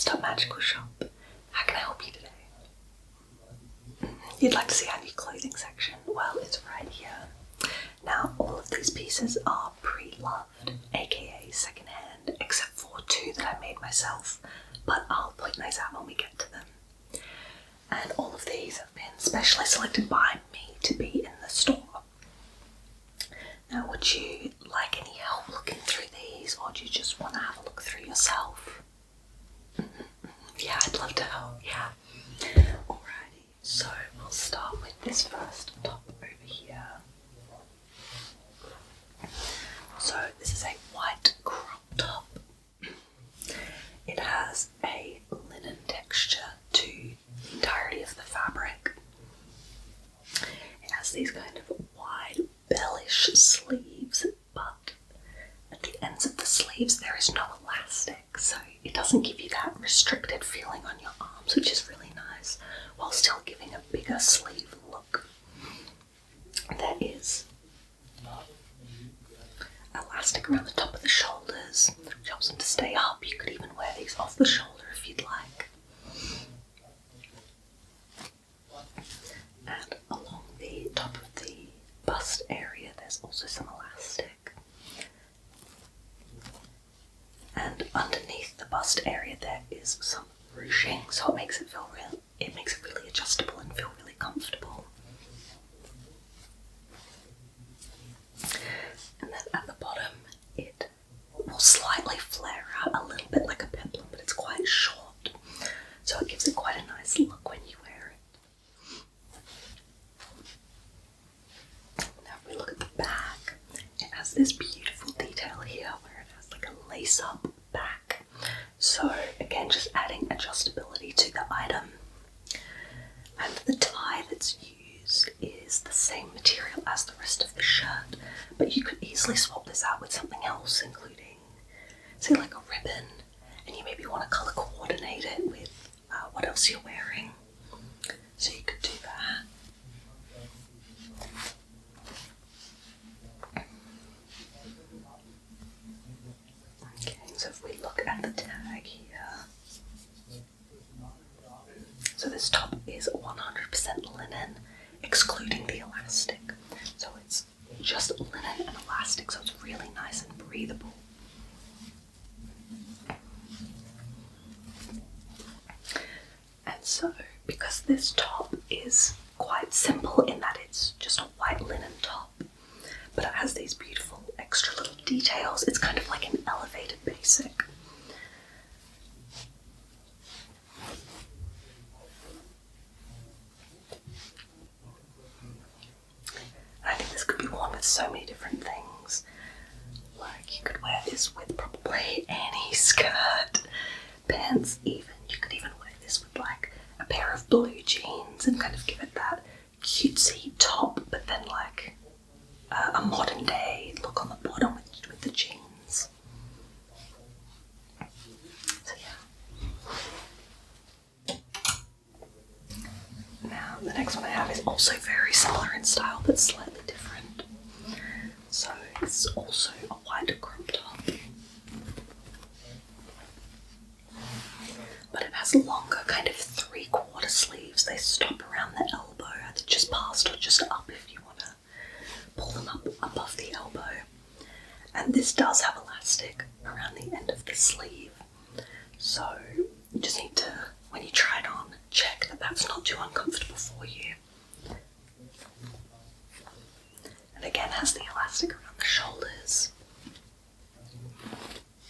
one-stop magical shop. How can I help you today? You'd like to see our new clothing section? Well, it's right here. Now, all of these pieces are pre-loved, aka secondhand, except for 2 that I made myself, but I'll point those out when we get to them. And all of these have been specially selected by me to be in the store. Now, would you like any help looking through these, or do you just want to have a look through yourself? Yeah, I'd love to help, yeah. Alrighty, so we'll start with this first top over here. So this is a white crop top. It has a linen texture to the entirety of the fabric. It has these kind of wide bellish sleeves, but at the ends of the sleeves there is no elastic, so it doesn't give you that restricted feeling on your arms, which is really nice, while still giving a bigger sleeve look. There is elastic around the top of the shoulders, which helps them to stay up. You could even wear these off the shoulder if you'd like. And along the top of the bust area there's also some elastic. And underneath the bust area there is some ruching, so it makes it really adjustable and feel really comfortable. And then at the bottom it will slightly flare out a little bit like a peplum, but it's quite short, so it gives it quite a nice look when you wear it. Now if we look at the back, it has this beautiful detail here where it has like a lace-up back. So again, just adding adjustability to the item. And the tie that's used is the same material as the rest of the shirt, but you could easily swap this out with something else, including, say, like a ribbon, and you maybe want to colour coordinate it with what else you're wearing. So you could do that. Okay, so if we look at the tag here, so this top is 100% linen, excluding the elastic. So it's just linen and elastic, so it's really nice and breathable. And so, because this top is quite simple in that it's just a white linen top, but it has these beautiful extra little details, it's kind of like an elevated basic. I think this could be worn with so many different things. Like, you could wear this with probably any skirt, pants even. You could even wear this with like a pair of blue jeans and kind of give it that cutesy top, but then like a modern day look on the bottom with the jeans. So yeah. Now the next one I have is also very similar in style, but slightly different. So it's also a white crop top, but it has longer kind of 3/4 sleeves. They stop around the elbow, either just past or just up if you want to pull them up above the elbow. And this does have elastic around the end of the sleeve, so you just need to, when you try it on, check that that's not too uncomfortable for you. And again, has the elastic around the shoulders.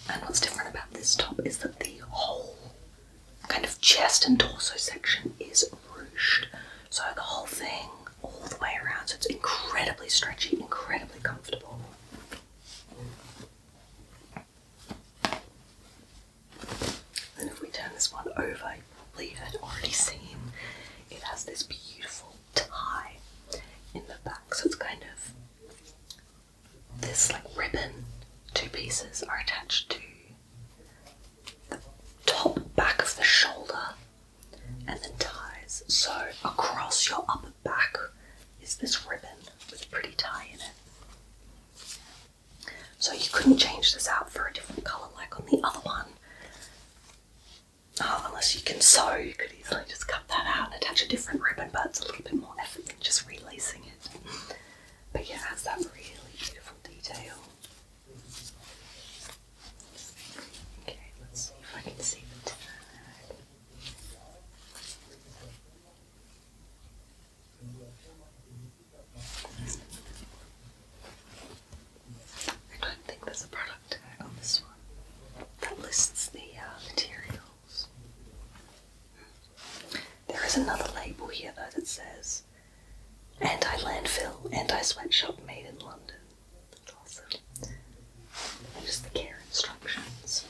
And what's different about this top is that the whole kind of chest and torso section is ruched. So the whole thing, all the way around, so it's incredibly stretchy, incredibly comfortable. And if we turn this one over, you probably had already seen, it has this beautiful tie in the back. So it's kind of this like ribbon, 2 pieces are attached to the top back of the shoulder and then ties. So across your upper back is this ribbon with a pretty tie in it. So you couldn't change this out for a different colour like on the other one. unless you can sew, you could easily just cut that out and attach a different ribbon, but it's a little bit more effort than just relacing it. But yeah, it has that really beautiful detail. Okay, let's see if I can see the tag. I don't think there's a product tag on this one that lists the materials. There is another label here though that says anti-landfill, anti-sweatshop, made in London. That's awesome. And just the care instructions.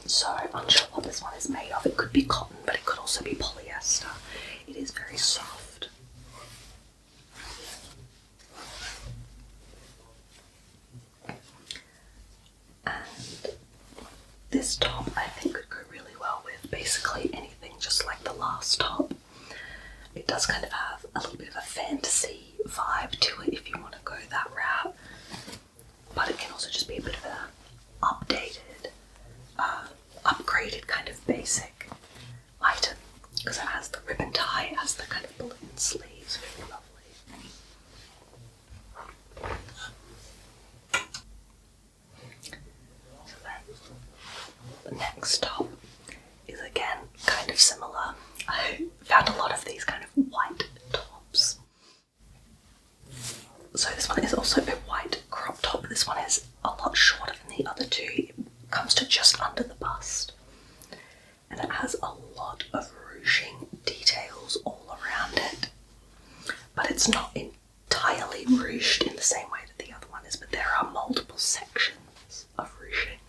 So, unsure what this one is made of. It could be cotton, but it could also be polyester. It is very soft. And this top I think could go really well with basically anything, just like the last top. It does kind of have a little bit of a fantasy vibe to it if you want to go that route, but it can also just be a bit of an updated, upgraded kind of basic item, because it has the ribbon tie, it has the kind of balloon sleeves, really lovely. So then, the next top is again kind of similar. I found a lot of these kind of white tops. So this one is also a white crop top. This one is a lot shorter than the other two. It comes to just under the bust. And it has a lot of ruching details all around it. But it's not entirely ruched in the same way that the other one is, but there are multiple sections of ruching.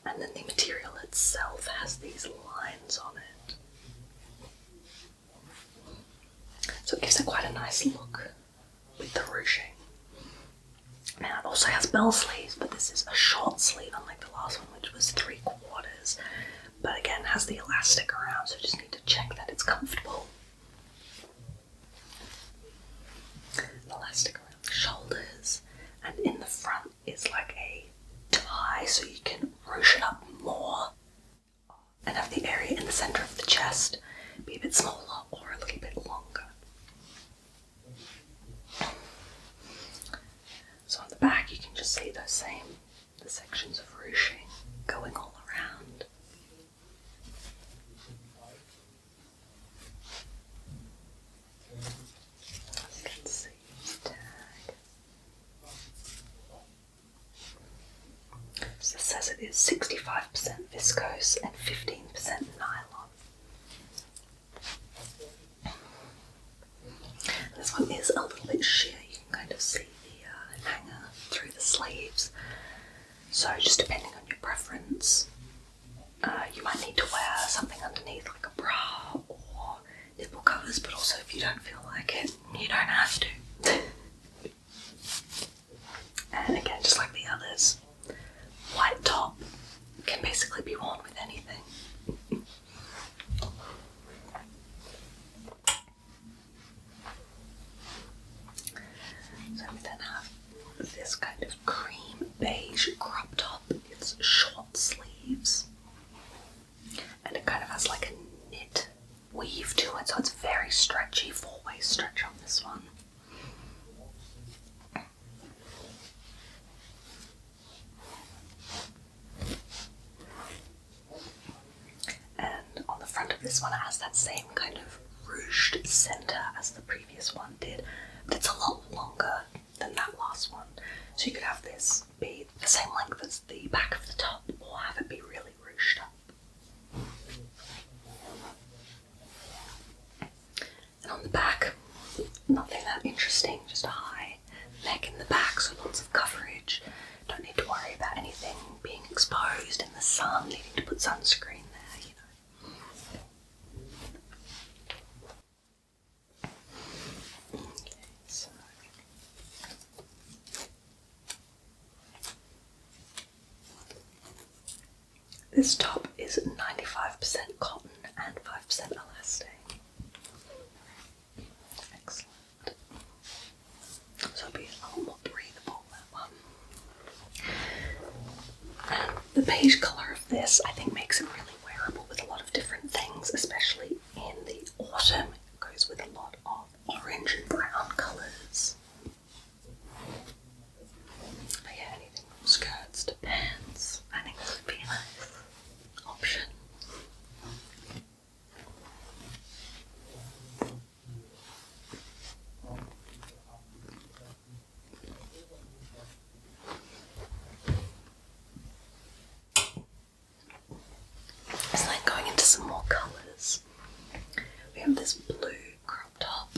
And then the material itself has these lines on it. So it gives it quite a nice look with the ruching. Now it also has bell sleeves, but this is a short sleeve, unlike the last one, which was 3/4. But again, has the elastic around, so you just need to check that it's comfortable. Elastic around the shoulders, and in the front is like a tie, so you can ruche it up more and have the area in the centre of the chest be a bit smaller or a little bit longer. So on the back you can just see the sections of ruching going all around. You can see the tag. So it says it is 65% viscose and 15% nylon. This one is a little bit sheer. You can kind of see the hanger through the sleeves. So just depending on your preference, you might need to wear something underneath like a bra or nipple covers, but also if you don't feel like it, you don't have to. And again, just like the others, white top can basically be worn with anything. So we then have this kind of cream beige crop top. It's short sleeves. And it kind of has like a knit weave to it, so it's very stretchy, 4-way stretch on this one. And on the front of this one it has that same kind of ruched centre as the previous one did, but it's a lot longer than that last one. So you could have this be the same length as the back of the top, or have it be really ruched up. And on the back, nothing that interesting, just a high neck in the back, so lots of coverage. Don't need to worry about anything being exposed in the sun, needing to put sunscreen there, you know. Okay, so this top is 95% cotton and 5% elastic. Excellent. So it'll be a lot more breathable, that one. And the beige colour of this I think makes it really wearable with a lot of different things, especially in the autumn. It goes with a lot of orange and brown colours. But yeah, anything from skirts to pants, I think this would be a nice option. So then going into some more colours, we have this blue crop top,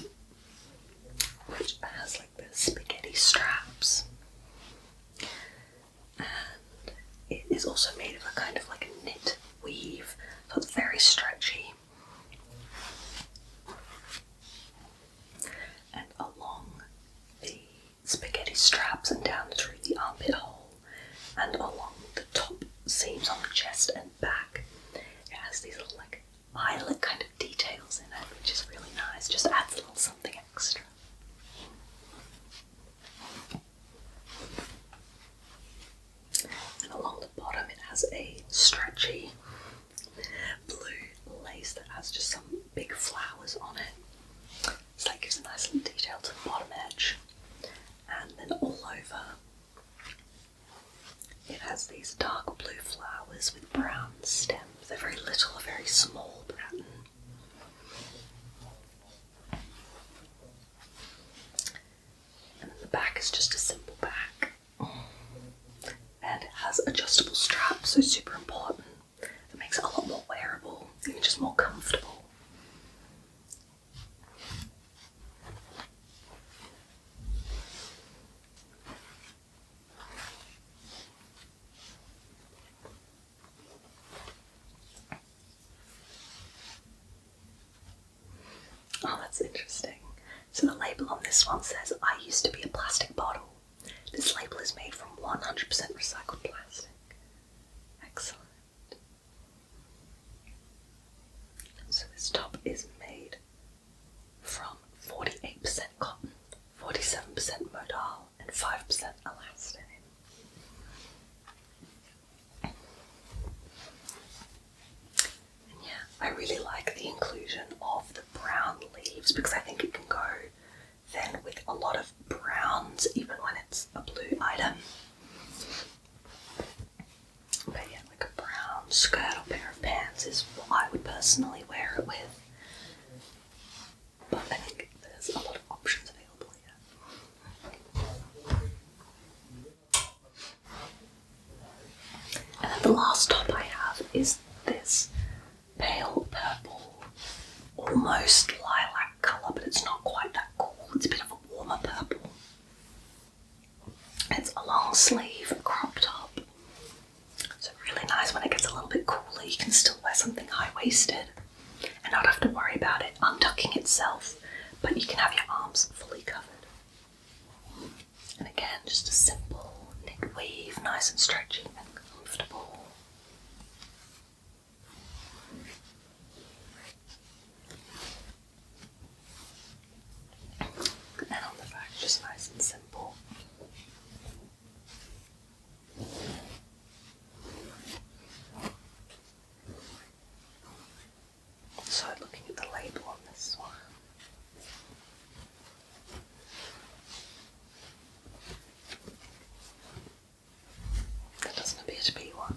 which has like the spaghetti straps, and it is also made of a kind of like a knit weave, so it's very stretchy. And along the spaghetti straps and down through the armpit hole and along the top seams on the chest and back, it has these little like eyelet kind of details in it, which is really nice. Just adds a little something extra. And along the bottom it has a stretchy blue lace that has just some big flowers on it. So that gives a nice little detail to the bottom edge. And then all over it has these dark blue flowers with brown stems. They're very little, a very small pattern. And then the back is just a simple back. And it has adjustable straps, so super important. It makes it a lot more wearable, even just more comfortable. Oh, that's interesting. So the label on this one says, "I used to be a plastic bottle. This label is made from 100% recycled plastic." Excellent. So this top is made from 48% cotton, 47% modal, and 5% elastane. I really like the inclusion of the brown leaves because I think it can go then with a lot of browns even when it's a blue item. But yeah, like a brown skirt or pair of pants is what I would personally wear it with. But I think there's a lot of options available here. And then the last top I have is this pale purple, almost lilac colour, but it's not quite that cool. It's a bit of a warmer purple. It's a long sleeve crop top, so really nice when it gets a little bit cooler. You can still wear something high-waisted and not have to worry about it untucking itself, but you can have your arms fully covered. And again, just a simple knit weave, nice and stretchy and comfortable. And on the back, just nice and simple. So looking at the label on this one, there doesn't appear to be one.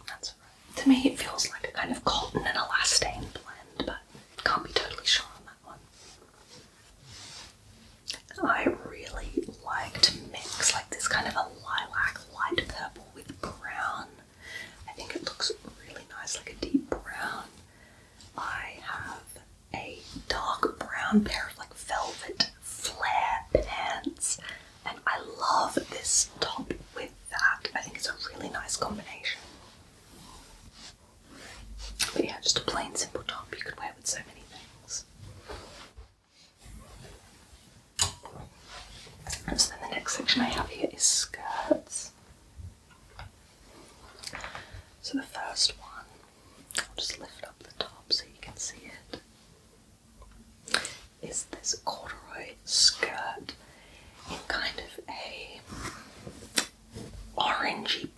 That's alright. To me it feels like a kind of cotton and elastane blend, but can't be totally sure on that one. I really like to mix like this kind of a lilac light purple with brown. I think it looks really nice, like a deep brown. I have a dark brown pair of like velvet flare pants, and I love this top with that. I think it's a really nice combination. But yeah, just a plain simple top you could wear with so many things. And so then the next section I have here is skirts. So the first one, I'll just lift up the top so you can see it, is this corduroy skirt in kind of a orangey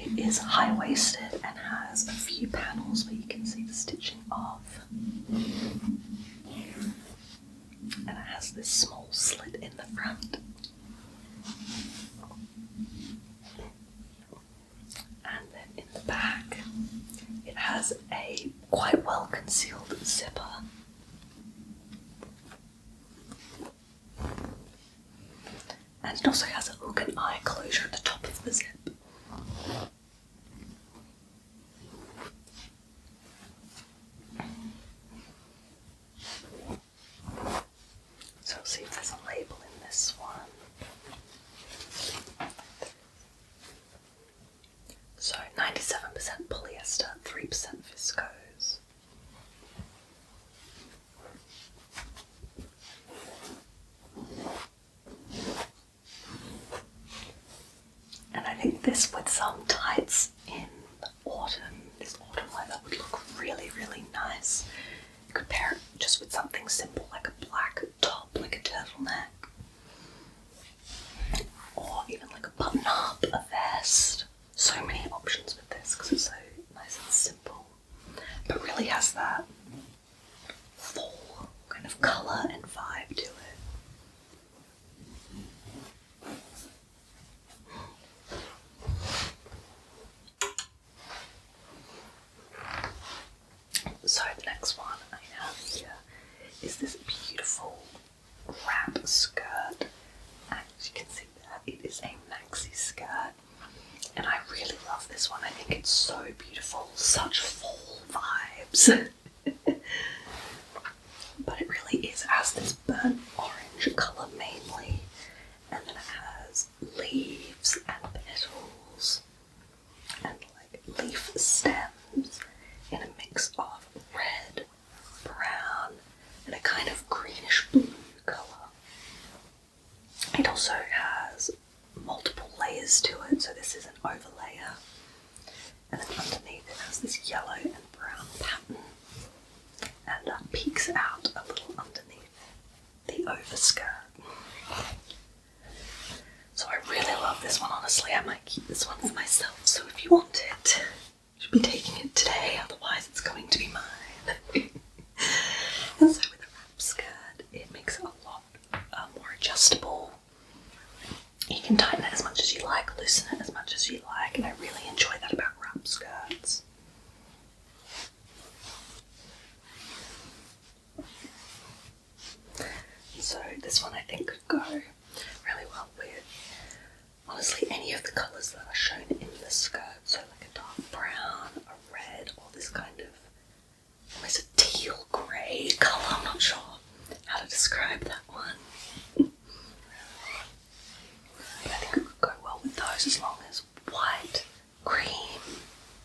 It is high-waisted and has a few panels where you can see the stitching off. And it has this small slit in the front. And then in the back, it has a quite well concealed zipper. And it also has a hook and eye closure at the top of the zip. So let's see if there's a label in this one. So 97% polyester, 3% viscose. And I think this with some tights in this autumn weather would look really, really nice. You could pair it just with something simple like a black top, like a turtleneck. Or even like a button up, a vest. So many options with this because it's so nice and simple. But really has that fall kind of colour and vibe to it. So the next one I have here is this beautiful wrap skirt. And as you can see there, it is a maxi skirt. And I really love this one. I think it's so beautiful, such fall vibes. But it really is, it has this burnt orange colour mainly. And then it has leaves and petals and like leaf stems in a mix of red, brown, and a kind of greenish blue colour. It also has multiple layers to it, so this is an overlayer. And then underneath it has this yellow and brown pattern, and that peeks out a little underneath the overskirt. So I really love this one, honestly. I might keep this one for myself, so if you want it, you should be taking it today, otherwise it's going to be mine. And so with a wrap skirt, it makes it a lot more adjustable. You can tighten it as much as you like, loosen it as much as you like, and I really enjoy that about wrap skirts. So this one I think could go really well with, honestly, any of the colours that are shown in the skirt. So like a dark brown, a red, or this kind of almost a teal grey colour. I'm not sure how to describe that one. But I think it could go well with those, as long as white, cream,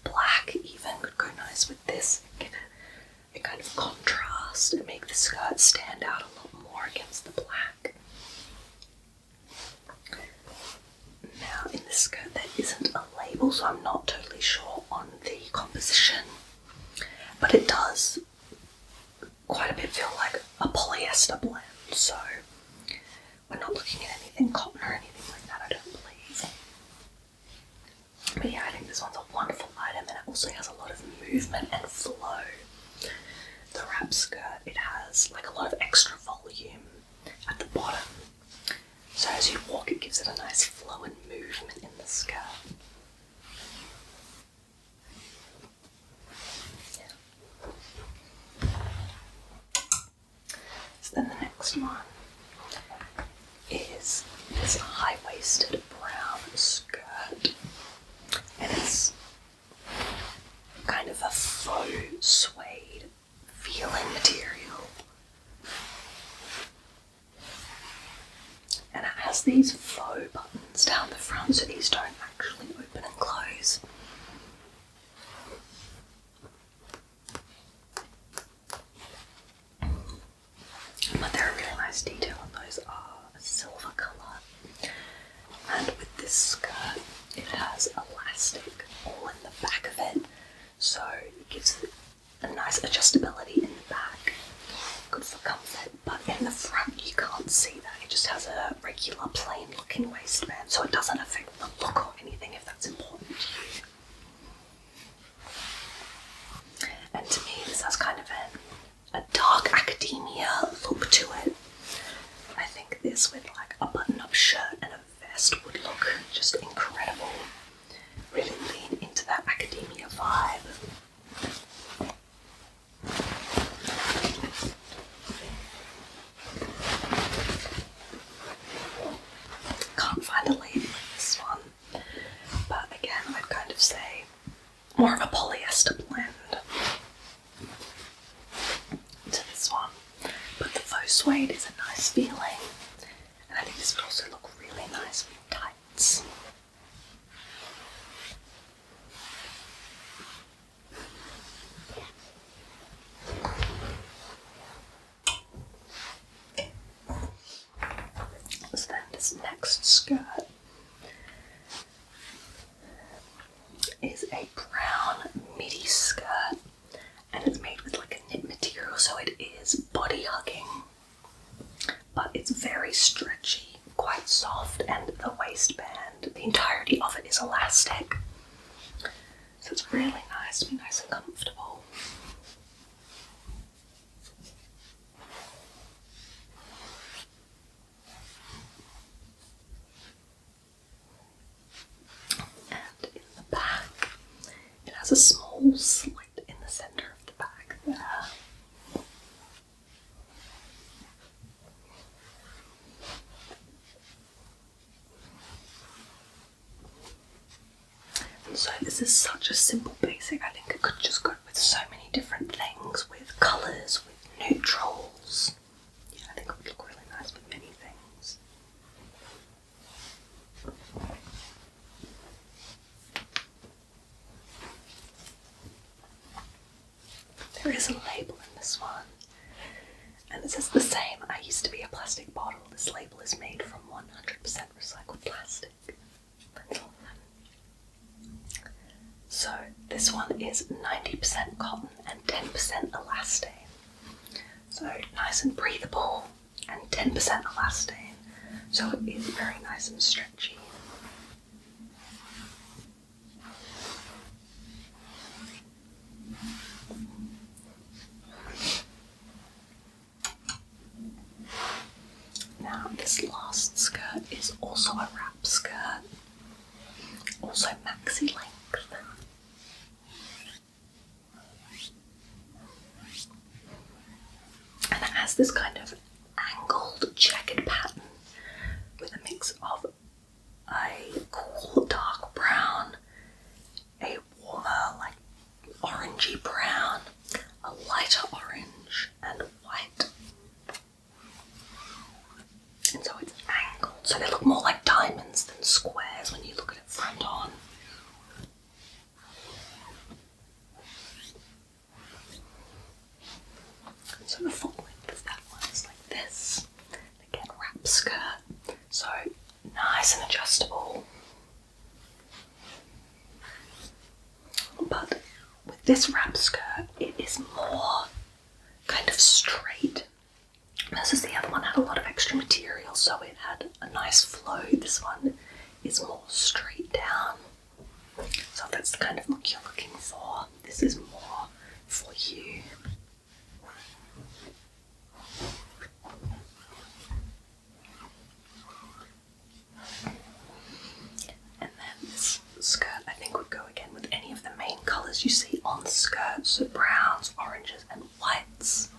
black even could go nice with this. Give it a kind of contrast and make the skirt stand out a lot more against the black. Now in this skirt there isn't a label, so I'm not totally sure on the composition, but it does quite a bit feel like a polyester blend, so we're not looking at anything cotton or anything like that, I don't believe. But yeah, I think this one's a wonderful item, and it also has a lot of movement and flow. The wrap skirt, it has like a lot of extra volume at the bottom, so as you walk it gives it a nice flow and movement in the skirt. Yeah. So then the next one is this high-waisted brown skirt, and it's kind of a faux suede feeling material, and it has these faux buttons down the front, so these don't actually open and close. But they're a really nice detail, and those are a silver colour. And with this skirt, it has elastic all in the back of it, so it gives it a nice adjustability in the back. Good for comfort, but in the front you can't see that. It just has a regular plain looking waistband, so it doesn't affect the look or anything if that's important to you. say, more of a polyester blend to this one. But the faux suede is a nice feeling, and I think this would also look really nice with tights. So then this next skirt is a brown midi skirt, and it's made with like a knit material, so it is body hugging, but it's very stretchy, quite soft, and the waistband, the entirety of it is elastic, so it's really nice to be nice and comfortable. And in the back, it has a small slit in the centre of the back there. And so this is such a simple basic. I think it could just go with so many different things, with colours, with neutrals. Yeah, I think it would look really nice with many things. There is a label in this one, and it says the same. I used to be a plastic bottle. This label is made from 100% recycled plastic. That's all that. So this one is 90% cotton and 10% elastane. So nice and breathable and 10% elastane. So it is very nice and stretchy. Now this last skirt is also a wrap skirt, also maxi length. And it has this kind of angled checkered pattern with a mix of a cool dark brown, a warmer like orangey brown, a lighter orange, and white. And so it's angled, so they look more like diamonds than squares when you look at it front on. And so the full length of that one is like this. Again, wrap skirt, so nice and adjustable. But with this wrap skirt, it is more kind of straight. Versus the other one had a lot of extra material, so it had a nice flow. This one is more straight down. So if that's the kind of look you're looking for, this is more for you. And then this skirt I think would go again with any of the main colours you see on the skirt, so browns, oranges and whites.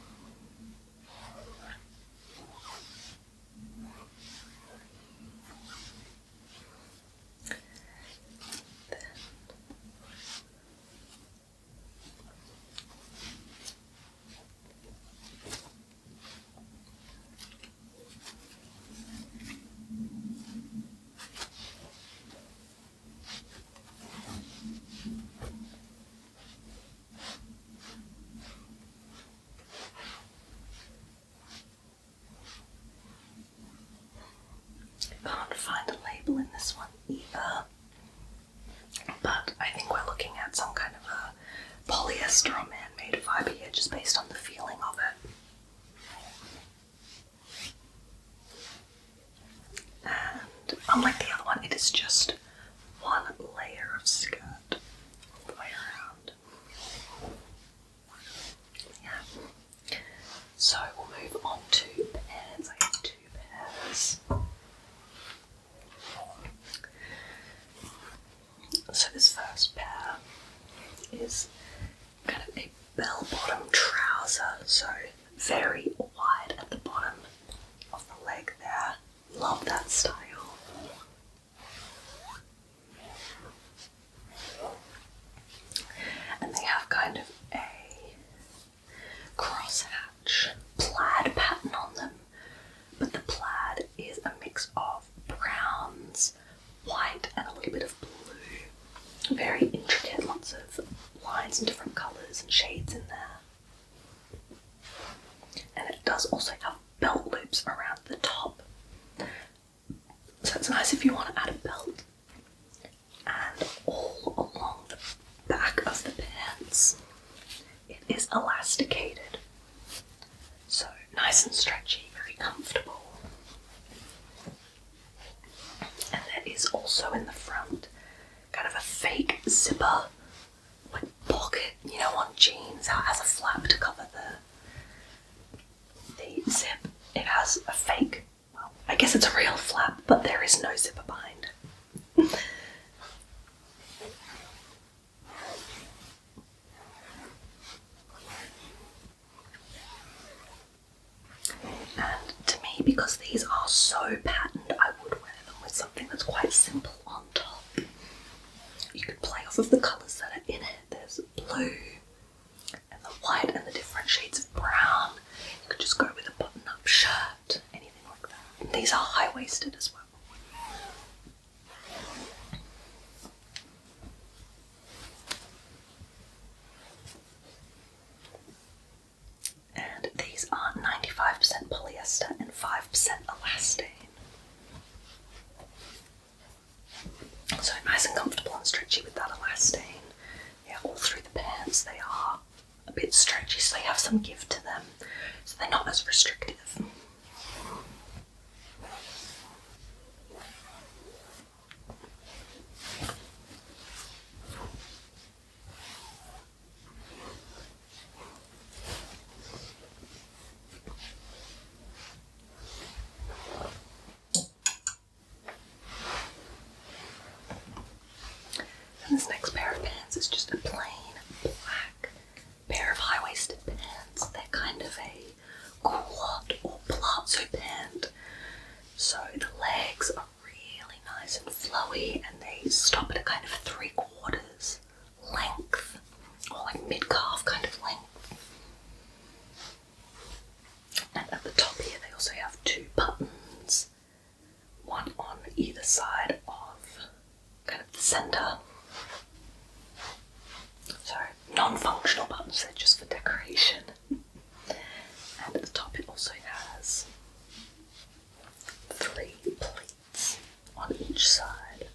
Can't find a label in this one either, but I think we're looking at some kind of a polyester or man-made fibre here, just based on the feeling of it. And unlike the other one, it is just one layer of skirt all the way around. Yeah. So we'll move on to pairs. I have two pairs. So this first pair is kind of a bell-bottom trouser, so very wide at the bottom of the leg there. Love that style. Very intricate, lots of lines and different colours and shades in there. And it does also have belt loops around the top. So it's nice if you want to add a belt. And all along the back of the pants, it is elasticated. So nice and stretchy, very comfortable. And there is also in the front kind of a fake zipper, like pocket, you know, on jeans, how it has a flap to cover the zip. It has a fake, well, I guess it's a real flap, but there is no zipper behind it. And to me, because these are so patterned, I would wear them with something that's quite simple on top. You could play off of the colours that are in it. There's blue and the white and the different shades of brown. You could just go with a button-up shirt, anything like that. And these are high-waisted as well. And these are 95% polyester and 5% elastane. So nice and comfortable and stretchy with that elastane. Yeah, all through the pants they are a bit stretchy, so they have some give to them. So they're not as restrictive. And this next pair of pants is just a plain black pair of high-waisted pants. They're kind of a culotte or palazzo pant. So the legs are really nice and flowy, and they stop at a kind of a 3/4 length, or like mid-calf kind of length. And at the top here they also have 2 buttons, one on either side of kind of the centre. So non-functional buttons, they're just for decoration. And at the top it also has 3 pleats on each side.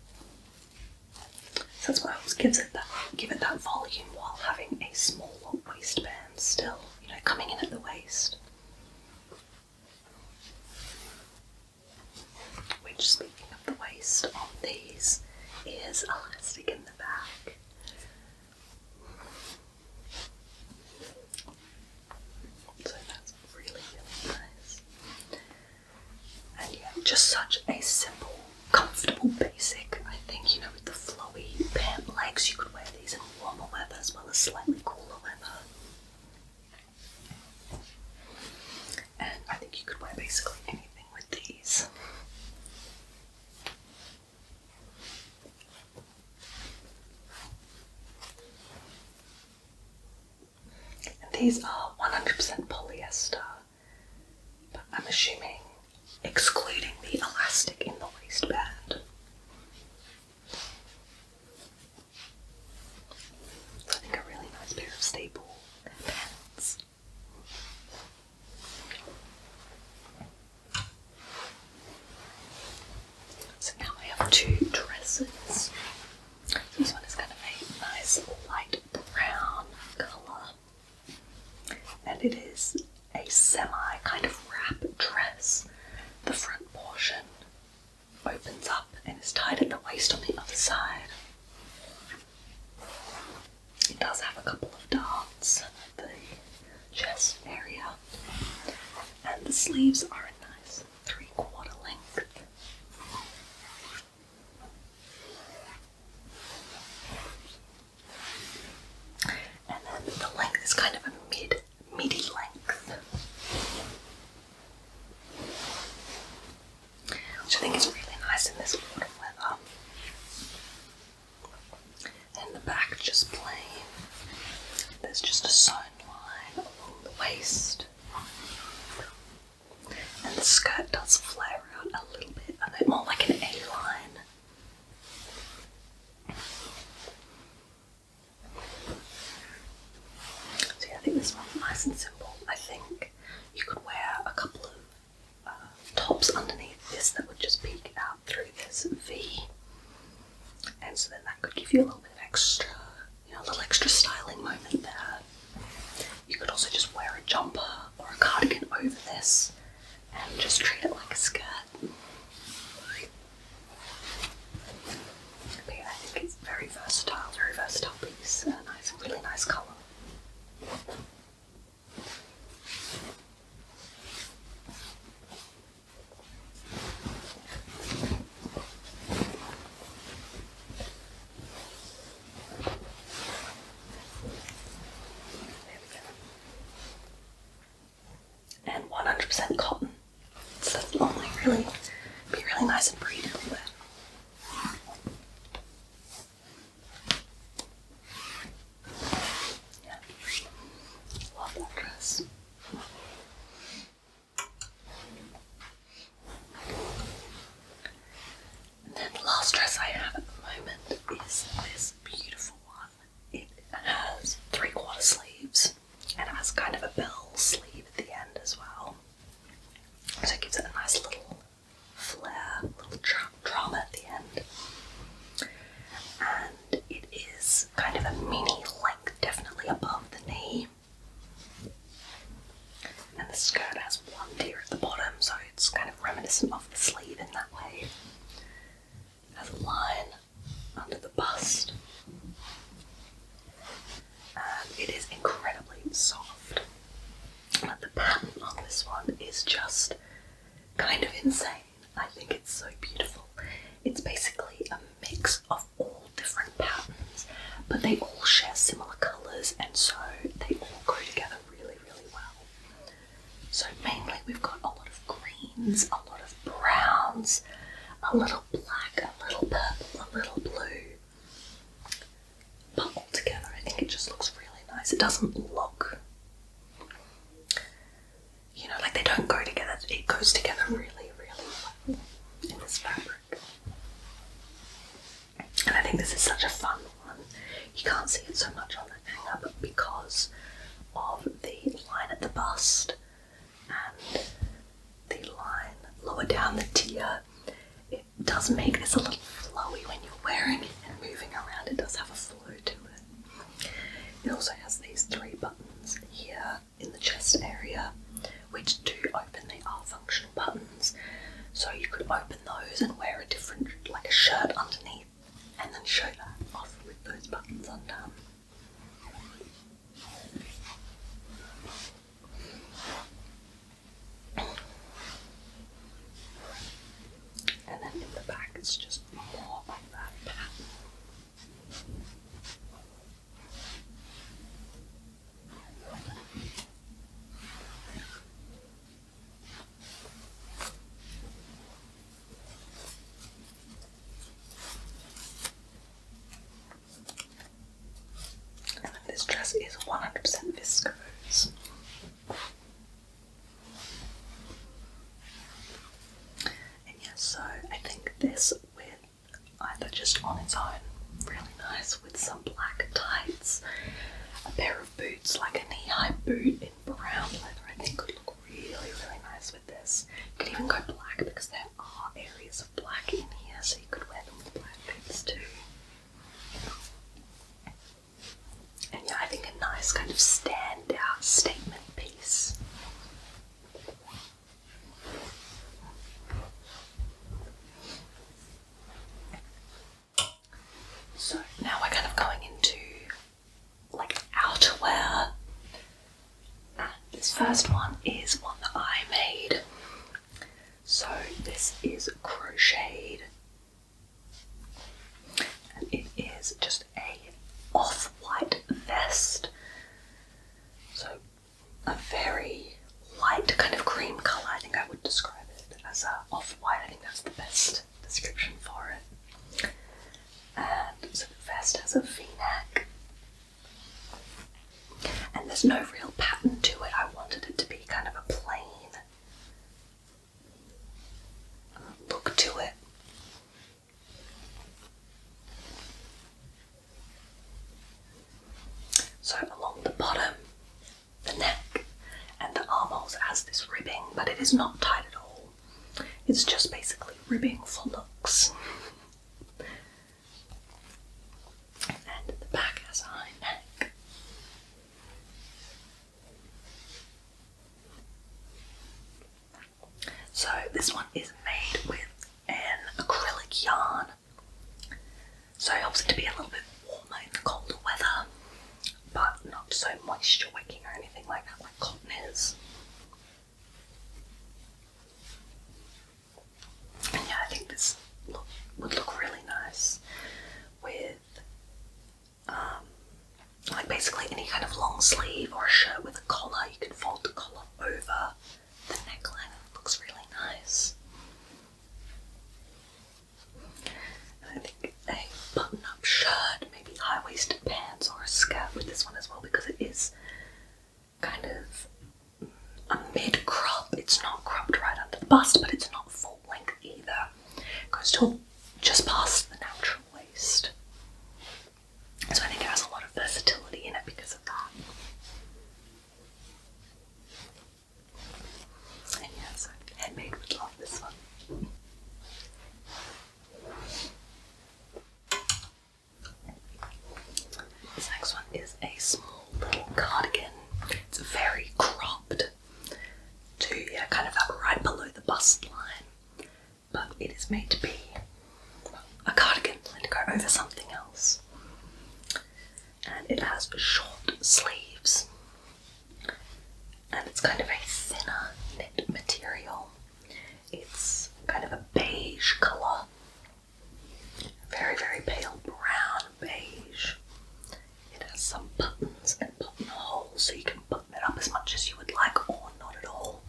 So that's what else give it that volume while having a smaller waistband still, you know, coming in at the waist. Which, speaking of the waist on these, is elastic in the back. So that's really, really nice. And yeah, just such a simple, comfortable basic. I think, you know, with the flowy pant legs, you could wear these in warmer weather as well as slightly cooler weather. And I think you could wear basically anything with these. These are 100% polyester, but I'm assuming excluding the elastic in the waistband. So I think a really nice pair of staple pants. So now I have 2 dresses. This one is kind of a nice light brown colour. And it is a semi kind of wrap dress. The front portion opens up and is tied at the waist on the other side. It does have a couple of darts at the chest area, and the sleeves are a nice 3/4 length. And then the length is kind of a midi length, which I think is really nice in this autumn weather. And the back just plain. There's just a sewn line along the waist. And the skirt does flare out a little bit more like an A-line. give you a little bit of extra, a little extra styling moment there. You could also just wear a jumper or a cardigan over this and just treat it like a skirt. But yeah, I think it's very versatile piece. Nice, really nice colour. And 100% cotton. So it's lovely, really, be really nice and breathable. Yeah, love that dress. And then the last dress I have at the moment is this beautiful one. It has 3/4 sleeves and it has kind of a bell sleeve at the end as well. So it gives it a nice little flair, little drama at the end. And it is kind of a mini length, definitely above the knee. And the skirt has one tier at the bottom, so it's kind of reminiscent of the sleeve in that way. It has a line under the bust. And it is incredibly soft. But the pattern on this one is just kind of insane. I think it's so beautiful. It's basically a mix of all different patterns, but they all share similar colours, and so they all go together really, really well. So mainly we've got a lot of greens, a lot of browns, a little black, a little purple, a little blue. But all together I think it just looks really nice. It doesn't look, like they don't go together. It goes together really, really well in this fabric. And I think this is such a fun one. You can't see it so much on the hanger, but because of the line at the bust and the line lower down the tier, it does make this a little flowy when you're wearing it and moving around. It does have a flow to it. It also has these 3 buttons here in the chest area, which do open. They are functional buttons, so you could open those and wear a different, like a shirt underneath, and then show that off with those buttons undone. And then in the back it's just more of that pattern. This dress is 100% viscose. And yeah, so I think this with either just on its own, really nice with some black tights, a pair of boots like a knee-high boot in brown leather, I think could look really, really nice with this. You could even go black because there are areas of black in here, so you could wear them with black boots too. And yeah, I think a nice kind of standout statement piece. So now we're kind of going into like outerwear. And this first one is one that I made. So this is crocheted. And it is just a off-white vest, so a very light kind of cream colour. I think I would describe it as off-white. I think that's the best description for it. And so the vest has a V-neck, and there's no real pattern to it. I wanted it to be kind of a plain look to it. So along the bottom, the neck and the armholes it has this ribbing, but it is not tight at all. It's just basically ribbing for looks. like basically any kind of long sleeve or a shirt with a collar. You can fold the collar over the neckline and it looks really nice. And I think a button-up shirt, maybe high-waisted pants or a skirt with this one as well, because it is kind of a mid-crop. It's not cropped right under the bust, but it's not full length either. It goes to just past the natural waist. So I think it has a lot of versatility in it because of that. And yeah, so handmade would love this one. This next one is a small little cardigan. It's very cropped to kind of right below the bust line, but it is made to be a cardigan, like to go over something else. And it has short sleeves, and it's kind of a thinner knit material. It's kind of a beige colour, very, very pale brown beige. It has some buttons and buttonholes, so you can button it up as much as you would like or not at all.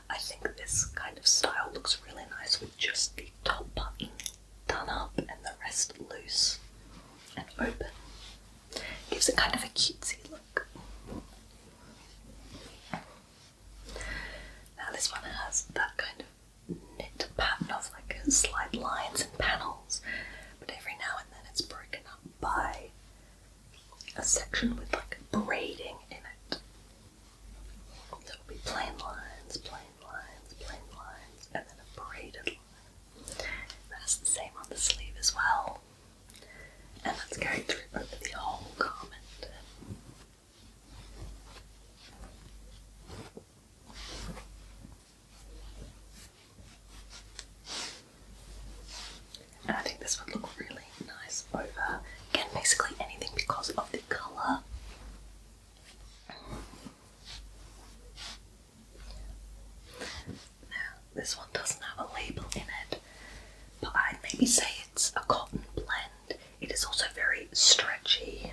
I think this kind of style looks really nice with just the top button done up and the rest loose and open. Gives it kind of a cutesy look. Now this one has that kind of knit pattern of like slight lines and panels, but every now and then it's broken up by a section with like braiding in it. So it'll be plain lines, plain lines, plain lines, and then a braided line. That's the same on the sleeve as well. And that's carried through over the whole garment. And I think this would look really nice over, again, basically anything because of the colour. Now, this one doesn't have a label in it, but I'd maybe say it's a cotton blend. It is also very stretchy,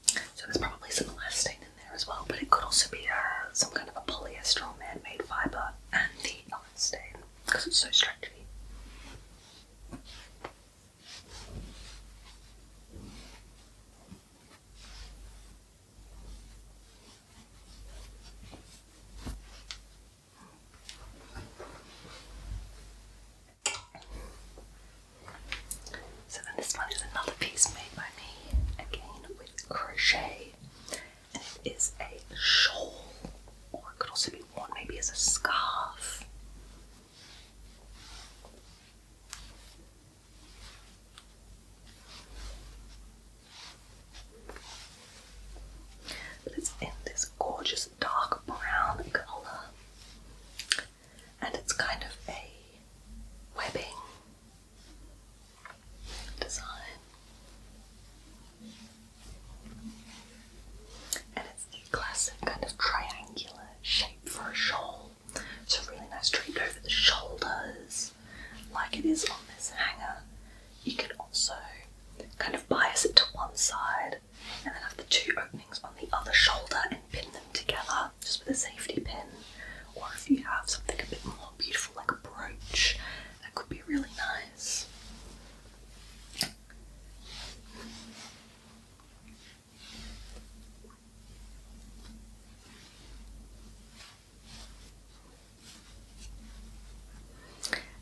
so there's probably some elastane in there as well, but it could also be some kind of a polyester or man-made fibre and the elastane, because it's so stretchy. So then this one is another piece made by me, again with crochet, and it is a shawl, or it could also be worn maybe as a scarf. But it's in this gorgeous dark brown colour, and it's kind of a webbing design, and it's the classic kind of triangular shape for a shawl, so really nice draped over the shoulders like it is on this hanger. You can also kind of bias it to one side and then have the two openings on the other shoulder and pin them together just with a safety pin, or if you have something a bit more beautiful like a brooch, that could be really nice.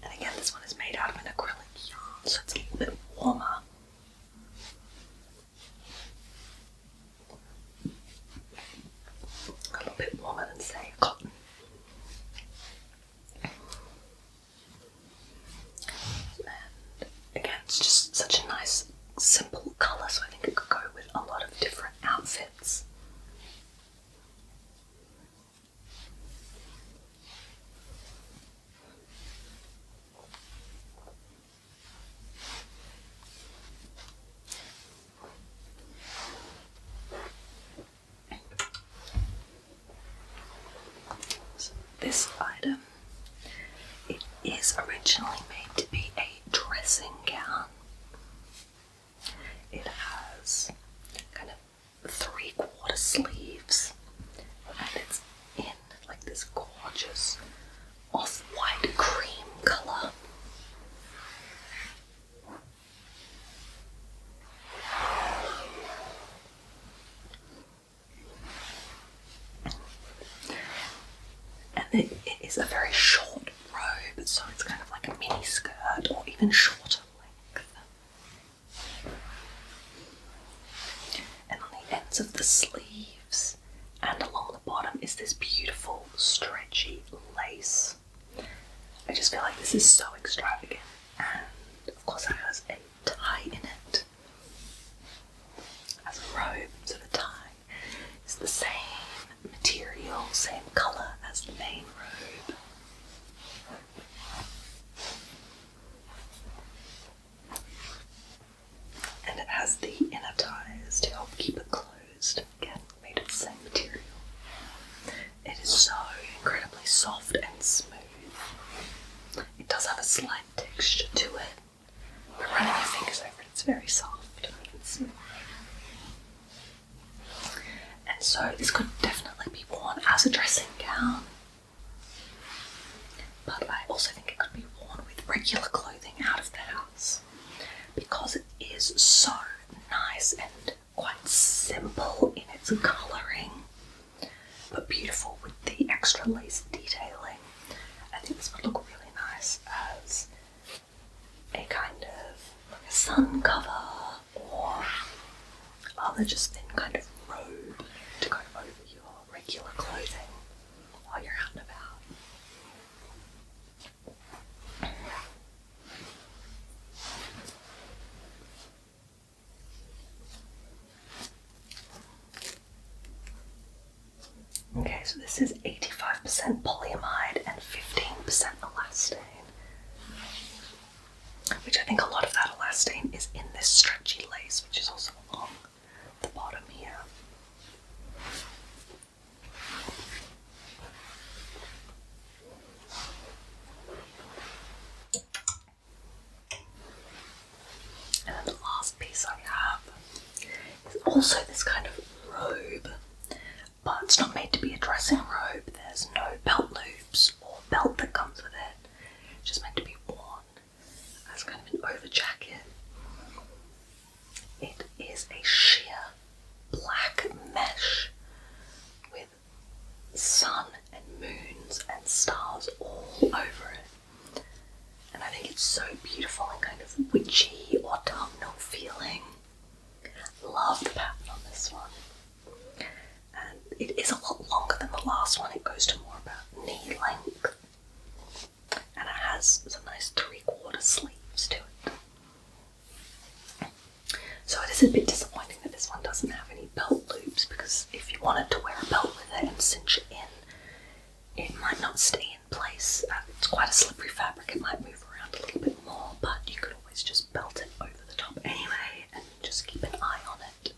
And again, this one is made out of an acrylic yarn, so it's a little bit warmer. A little bit warmer than, say, cotton. And again, it's just such a nice, simple colour, so I think it could go with a lot of different outfits. This item, it is originally made to be a dressing gown. It has is a very short robe, so it's kind of like a mini skirt or even shorter length. And on the ends of the sleeves and along the bottom is this beautiful stretchy lace. I just feel like this is so extravagant, and of course it has a tie in it as a robe, so the tie is the same material, same colour as the main robe. And it has the inner ties to help keep it closed, again made of the same material. It is so incredibly soft and smooth. It does have a slight texture to it, but running your fingers over it, it's very soft and smooth. And so this could definitely be worn as a dressing gown, but I also think it could be worn with regular clothing out of the house, because it is so nice and quite simple in its colouring, but beautiful with the extra lace detailing. I think this would look really nice as a kind of like a sun cover or other just thin kind of robe to go over your regular clothing while you're out and about. Okay, so this is 85% polyamide and 15% elastane, which I think a lot of that elastane is in this stretchy lace, which is also along the bottom here. And then the last piece I have is also this kind of robe, but it's not made to be a dressing robe. There's no belt loops or belt that comes with it. It's just meant to be worn as kind of an over jacket. It is a sheer black mesh with sun and moons and stars all over it. And I think it's so beautiful and kind of witchy, autumnal feeling. Love the pattern on this one. And it is a lot longer than the last one. It goes to more about knee length. And it has some nice 3/4 sleeves to it. So it is a bit disappointing that this one doesn't have any belt loops, because if you wanted to wear a belt with it and cinch it in, it might not stay in place. It's quite a slippery fabric, it might move around a little bit more, but you could always just belt it over the top anyway and just keep an eye on it.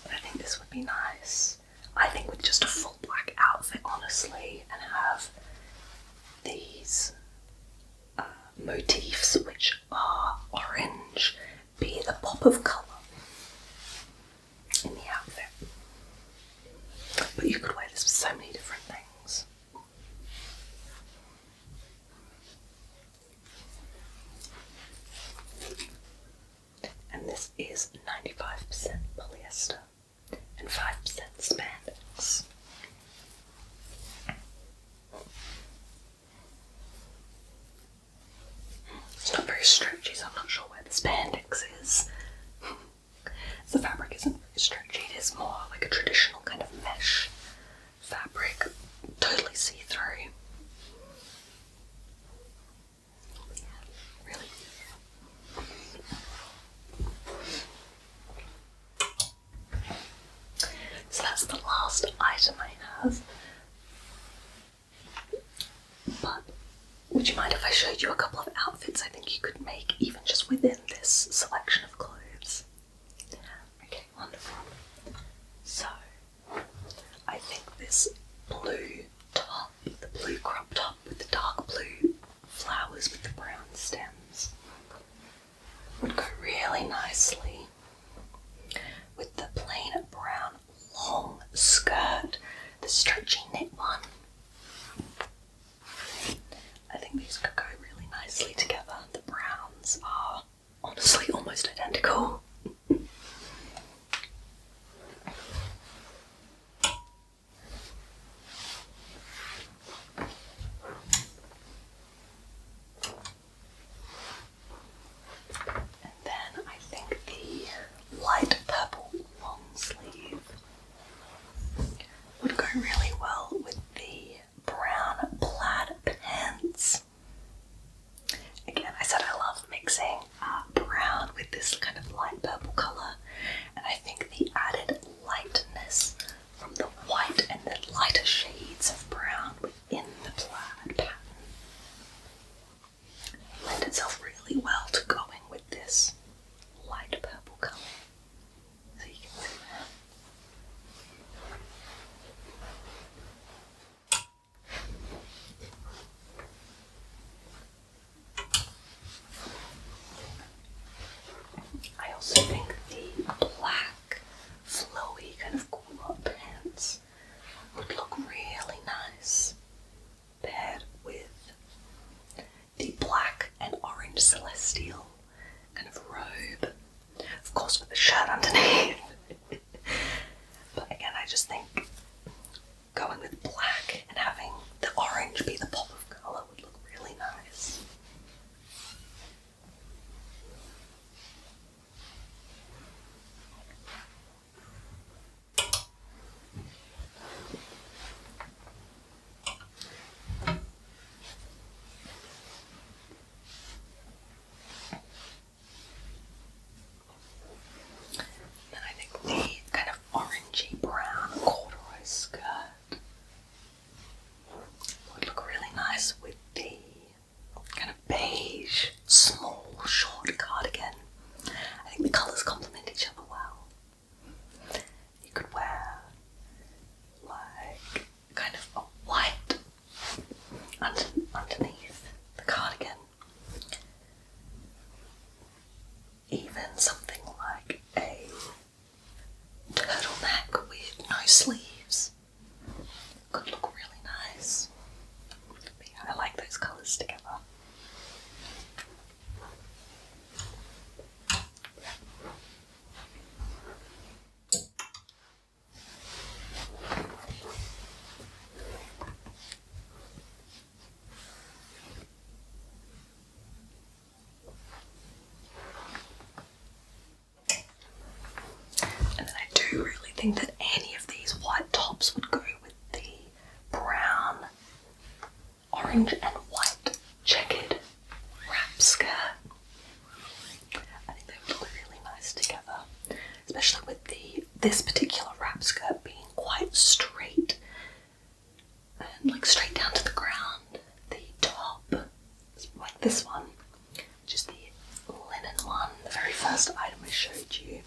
But I think this would be nice. I think with just a full black outfit, honestly, and have these motifs, which are orange, be the pop of colour in the outfit. But you could wear this with so many different things. And this is 95% polyester and 5% spandex. It's not very stretchy, so I'm not sure where the spandex is. The fabric isn't very stretchy, it is more like a traditional kind of mesh fabric, totally see-through. Yeah, really beautiful. So that's the last item I have. But would you mind if I showed you a couple of outfits I think you could make even just within this selection of clothes? Okay, wonderful. So, I think this blue top, the blue crop top with the dark blue flowers with the brown stems, would go really nicely with the plain brown long skirt, the stretchy knit one. I think these could go really nicely together. The browns are honestly almost identical. this kind of light purple colour, and I think the added lightness from the white and the lighter shades of brown within the plaid pattern lend itself really well to going with this light purple colour. So you can see that. I also think the black, flowy kind of culotte pants would look really nice paired with the black and orange celestial kind of robe, of course with the shirt underneath. But again, I just think going with black and having the orange be the pop of colour would look really nice. Then I think the kind of orangey brown corduroy skirt would look really nice with the kind of beige, small, short cardigan. I think the colours complement each other well. You could wear like kind of a white underneath the cardigan. Even something like a turtleneck with no sleeves could look really nice. But yeah, I like those colours together. And then I do really think that any of these white tops would go with the brown, orange and white checkered wrap skirt. I think they would look really nice together, especially with this particular wrap skirt being quite straight and like straight down to the ground. The top, like this one, which is the linen one, the very first item I showed you,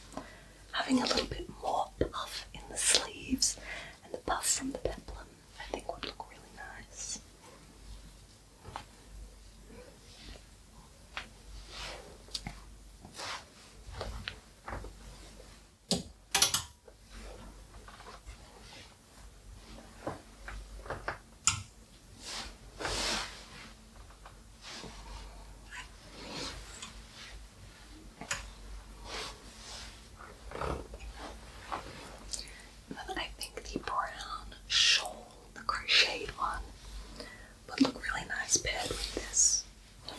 having a little bit more puff in the sleeves and the puff from the peplum, I think would look really nice. And then I think the brown shawl, the crocheted one, would look really nice paired with this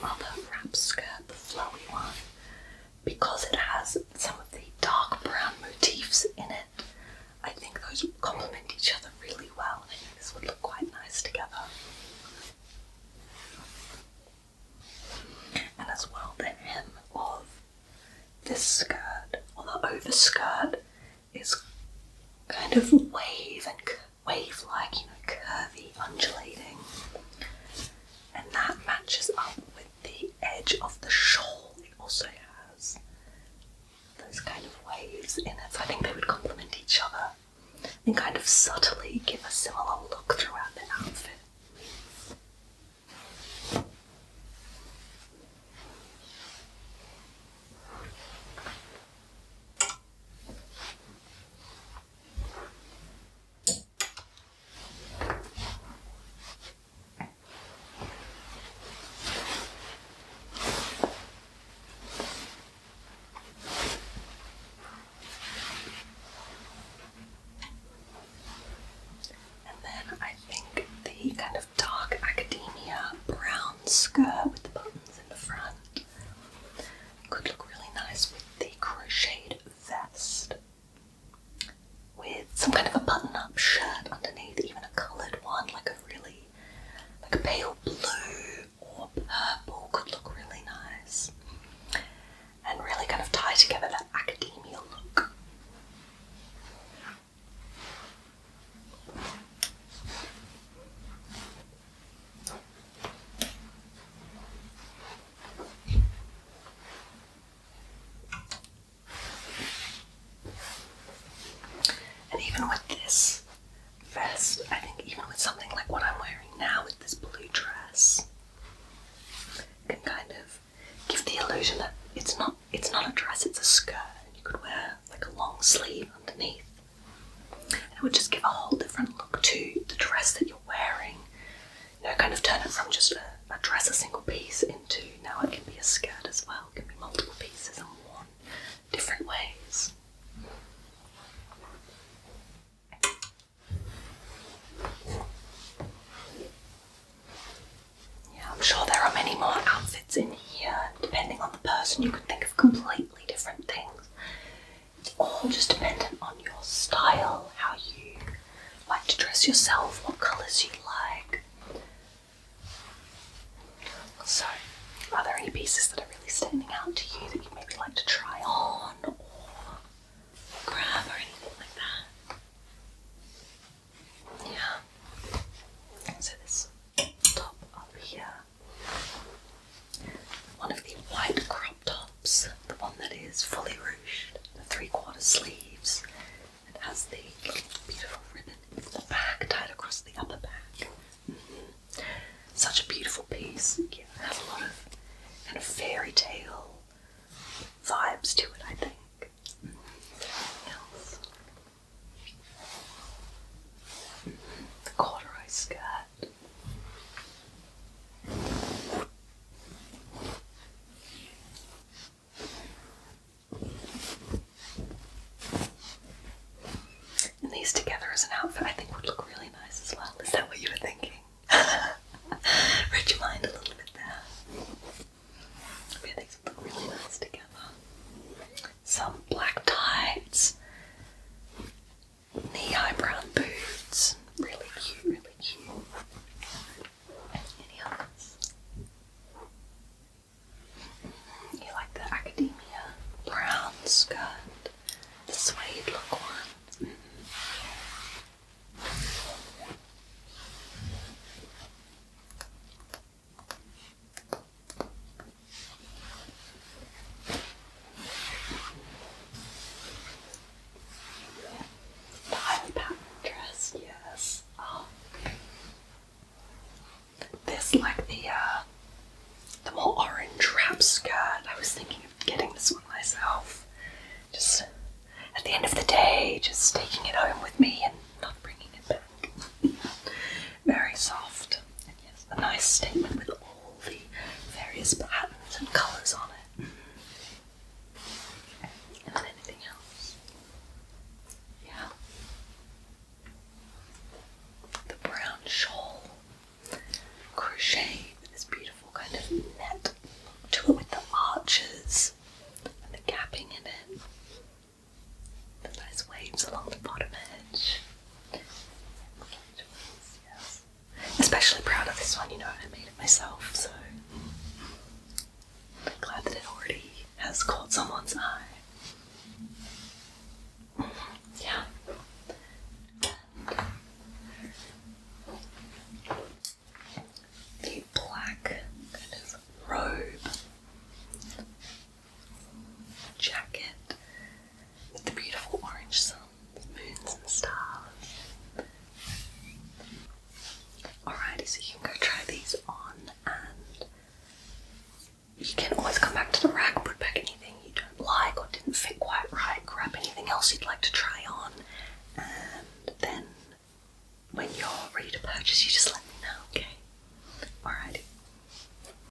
other wrap skirt, the flowy one, because it has some of the dark brown motifs in it. I think those would complement each other really well, and I think this would look quite nice together. And as well, the hem of this skirt, or the overskirt, is kind of wave-like, curvy, undulating. And that matches up with the edge of the shawl. It also has those kind of waves in it, so I think they would complement each other and kind of subtly give a similar look throughout the outfit. And then together that academia look. And even with this vest, I think even with something like what I'm wearing now with this blue dress, can kind of give the illusion that it's not a dress, it's a skirt, and you could wear like a long sleeve underneath. And it would just give a whole different look to the dress that you're wearing. You know, kind of turn it from just a dress, a single piece, into now it can be a skirt as well. It can be multiple pieces and worn different ways. I'm sure there are many more outfits in here. Depending on the person, you could think of completely different things. It's all just dependent on your style, how you like to dress yourself, what colours you like. So, are there any pieces that are really standing out to you that you maybe like to try on or grab or anything like that? Yeah. So this top up here, one of the white crop tops, the one that is fully ruched, the 3/4 sleeves. It has the beautiful ribbon at the back tied across the upper back. Such a beautiful piece. Yeah, it has a lot of kind of fairy tale vibes to it, I think. Else. The corduroy skirt. And these together as an outfit I think would look really nice as well. Is that what you were thinking? Read your mind a little bit there. Yeah, these would look really nice together. Some black tights, knee-high brown boots. Really cute, really cute. Any others? You like the academia brown skirt, the suede look one. The highly patterned dress, yes. Oh. This, like the more orange wrap skirt. I was thinking of getting this one myself. Just at the end of the day, just taking it home with me and not bringing it back. Very soft. And yes, a nice statement with all the various patterns and colours on it. And then anything else? Yeah. The brown shawl. Crochet with this beautiful kind of net to it with the arches and the gapping in it. The nice waves along the bottom edge. Yes. Especially proud of this one, you know, I made it myself, so I'm glad that it already has caught someone's eye. Yeah. The black kind of robe jacket with the beautiful orange sun, moons and stars. Alrighty, so you can go try these on, and you can always come back to the rack, put back anything you don't like or didn't fit quite right, grab anything else you'd like to try on, and then when you're ready to purchase, you just let